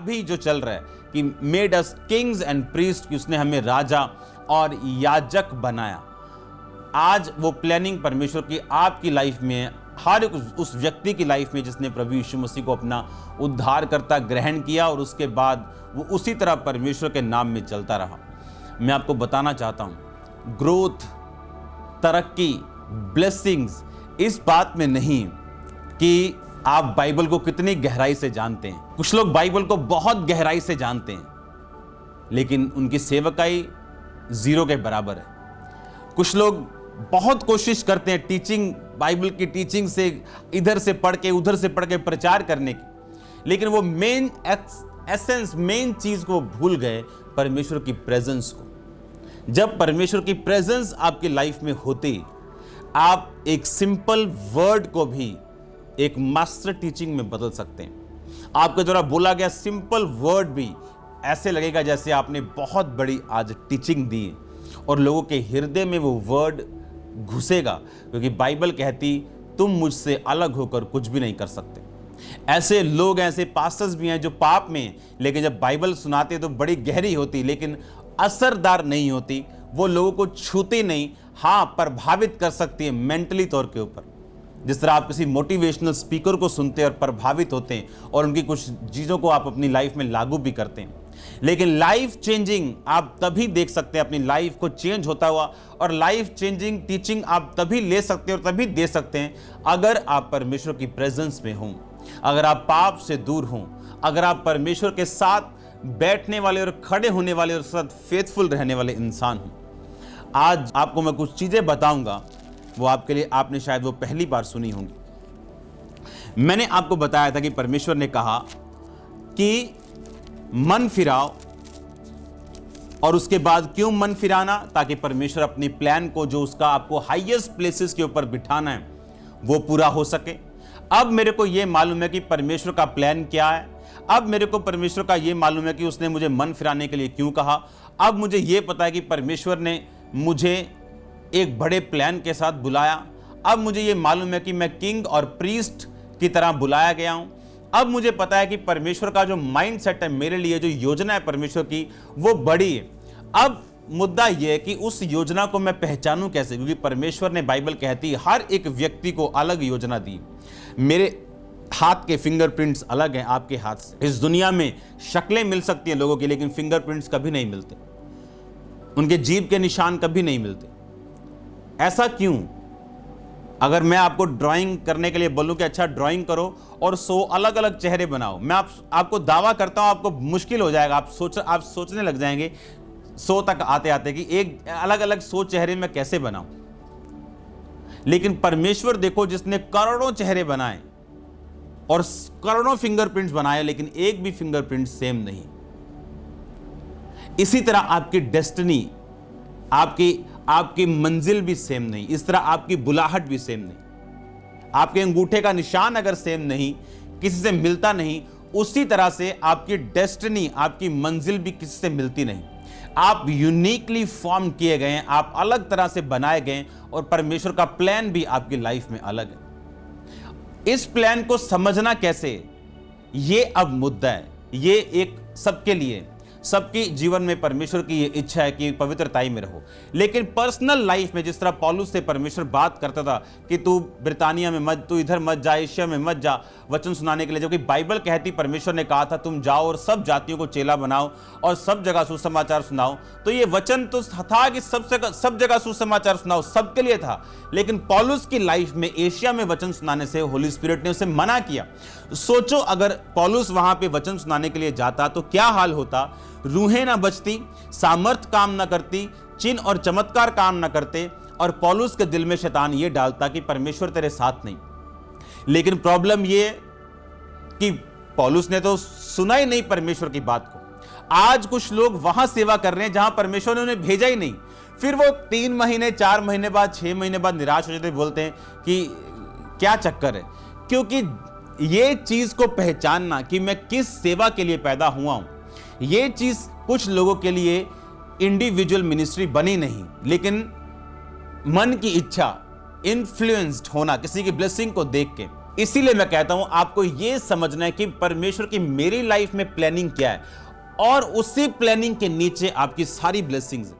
अभी जो चल रहा है कि made us Kings and priest, कि उसने हमें राजा और याजक बनाया। आज वो प्लानिंग परमेश्वर की आपकी लाइफ में है, हर उस व्यक्ति की लाइफ में जिसने प्रभु यीशु मसीह को अपना उद्धारकर्ता ग्रहण किया और उसके बाद वो उसी तरह परमेश्वर के नाम में चलता रहा। मैं आपको बताना चाहता हूं, ग्रोथ, तरक्की, ब्लेसिंग्स इस बात में नहीं कि आप बाइबल को कितनी गहराई से जानते हैं। कुछ लोग बाइबल को बहुत गहराई से जानते हैं लेकिन उनकी सेवकाई जीरो के बराबर है। कुछ लोग बहुत कोशिश करते हैं टीचिंग, बाइबल की टीचिंग से इधर से पढ़ के उधर से पढ़ के प्रचार करने की, लेकिन वो मेन एसेंस, मेन चीज को भूल गए, परमेश्वर की प्रेजेंस को। जब परमेश्वर की प्रेजेंस आपकी लाइफ में होती, आप एक सिंपल वर्ड को भी एक मास्टर टीचिंग में बदल सकते हैं। आपके द्वारा बोला गया सिंपल वर्ड भी ऐसे लगेगा जैसे आपने बहुत बड़ी आज टीचिंग दी और लोगों के हृदय में वो वर्ड घुसेगा, क्योंकि बाइबल कहती तुम मुझसे अलग होकर कुछ भी नहीं कर सकते। ऐसे लोग, ऐसे पास्टर्स भी हैं जो पाप में हैं, लेकिन जब बाइबल सुनाते तो बड़ी गहरी होती लेकिन असरदार नहीं होती, वो लोगों को छूती नहीं, हाँ प्रभावित कर सकती है मेंटली तौर के ऊपर। जिस तरह आप किसी मोटिवेशनल स्पीकर को सुनते हैं और प्रभावित होते हैं और उनकी कुछ चीज़ों को आप अपनी लाइफ में लागू भी करते हैं, लेकिन लाइफ चेंजिंग आप तभी देख सकते हैं, अपनी लाइफ को चेंज होता हुआ, और लाइफ चेंजिंग टीचिंग आप तभी ले सकते हैं और तभी दे सकते हैं अगर आप परमेश्वर की प्रेजेंस में हों, अगर आप पाप से दूर हों, अगर आप परमेश्वर के साथ बैठने वाले और खड़े होने वाले और साथ फेथफुल रहने वाले इंसान हों। आज आपको मैं कुछ चीजें बताऊंगा, वो आपके लिए, आपने शायद वो पहली बार सुनी होंगी। मैंने आपको बताया था कि परमेश्वर ने कहा कि मन फिराओ, और उसके बाद क्यों मन फिराना? ताकि परमेश्वर अपनी प्लान को, जो उसका आपको हाईएस्ट प्लेसेस के ऊपर बिठाना है, वो पूरा हो सके। अब मेरे को ये मालूम है कि परमेश्वर का प्लान क्या है। अब मेरे को परमेश्वर का ये मालूम है कि उसने मुझे मन फिराने के लिए क्यों कहा। अब मुझे ये पता है कि परमेश्वर ने मुझे एक बड़े प्लान के साथ बुलाया। अब मुझे ये मालूम है कि मैं किंग और प्रीस्ट की तरह बुलाया गया हूं। अब मुझे पता है कि परमेश्वर का जो माइंडसेट है मेरे लिए, जो योजना है परमेश्वर की, वो बड़ी है। अब मुद्दा यह है कि उस योजना को मैं पहचानूं कैसे, क्योंकि परमेश्वर ने, बाइबल कहती है, हर एक व्यक्ति को अलग योजना दी। मेरे हाथ के फिंगरप्रिंट्स अलग हैं आपके हाथ से। इस दुनिया में शक्लें मिल सकती हैं लोगों की, लेकिन फिंगरप्रिंट्स कभी नहीं मिलते, उनके जीभ के निशान कभी नहीं मिलते। ऐसा क्यों? अगर मैं आपको ड्राइंग करने के लिए बोलूं कि अच्छा ड्राइंग करो और 100 अलग अलग चेहरे बनाओ, मैं आपको दावा करता हूं आपको मुश्किल हो जाएगा। आप सोचने लग जाएंगे 100 तक आते आते कि एक अलग अलग 100 चेहरे मैं कैसे बनाऊं। लेकिन परमेश्वर देखो, जिसने करोड़ों चेहरे बनाए और करोड़ों फिंगरप्रिंट्स बनाए, लेकिन एक भी फिंगरप्रिंट सेम नहीं। इसी तरह आपकी डेस्टिनी, आपकी मंजिल भी सेम नहीं। इस तरह आपकी बुलाहट भी सेम नहीं। आपके अंगूठे का निशान अगर सेम नहीं, किसी से मिलता नहीं, उसी तरह से आपकी डेस्टिनी, आपकी मंजिल भी किसी से मिलती नहीं। आप यूनिकली फॉर्म किए गए हैं, आप अलग तरह से बनाए गए, और परमेश्वर का प्लान भी आपकी लाइफ में अलग है। इस प्लान को समझना कैसे, ये अब मुद्दा है। ये एक सबके लिए, सबकी जीवन में परमेश्वर की ये इच्छा है कि पवित्रताई में रहो। लेकिन पर्सनल लाइफ में, जिस तरह पौलुस से परमेश्वर बात करता था कि तू ब्रितानिया में मत, तू इधर मत जा, एशिया में मत जा वचन सुनाने के लिए, जबकि बाइबल कहती, परमेश्वर ने कहा था तुम जाओ और सब जातियों को चेला बनाओ और सब जगह सुसमाचार सुनाओ। तो ये वचन तो था कि सब जगह सुसमाचार सुनाओ, सबके लिए था। लेकिन पौलुस की लाइफ में एशिया में वचन सुनाने से होली स्पिरिट ने उसे मना किया। सोचो, अगर पौलुस वहां पे वचन सुनाने के लिए जाता तो क्या हाल होता। रूहें ना बचती, सामर्थ काम ना करती, चिन्ह और चमत्कार काम ना करते, और पौलुस के दिल में शैतान ये डालता कि परमेश्वर तेरे साथ नहीं। लेकिन प्रॉब्लम ये कि पौलुस ने तो सुना ही नहीं परमेश्वर की बात को। आज कुछ लोग वहां सेवा कर रहे हैं जहां परमेश्वर ने उन्हें भेजा ही नहीं। फिर वो 3 महीने, 4 महीने बाद, 6 महीने बाद निराश हो जाते, बोलते हैं कि क्या चक्कर है। क्योंकि ये चीज को पहचानना कि मैं किस सेवा के लिए पैदा हुआ हूं, ये चीज कुछ लोगों के लिए इंडिविजुअल मिनिस्ट्री बनी नहीं, लेकिन मन की इच्छा, इन्फ्लुएंस्ड होना किसी की ब्लेसिंग को देख के, इसीलिए मैं कहता हूं आपको यह समझना है कि परमेश्वर की मेरी लाइफ में प्लानिंग क्या है, और उसी प्लानिंग के नीचे आपकी सारी ब्लेसिंग्स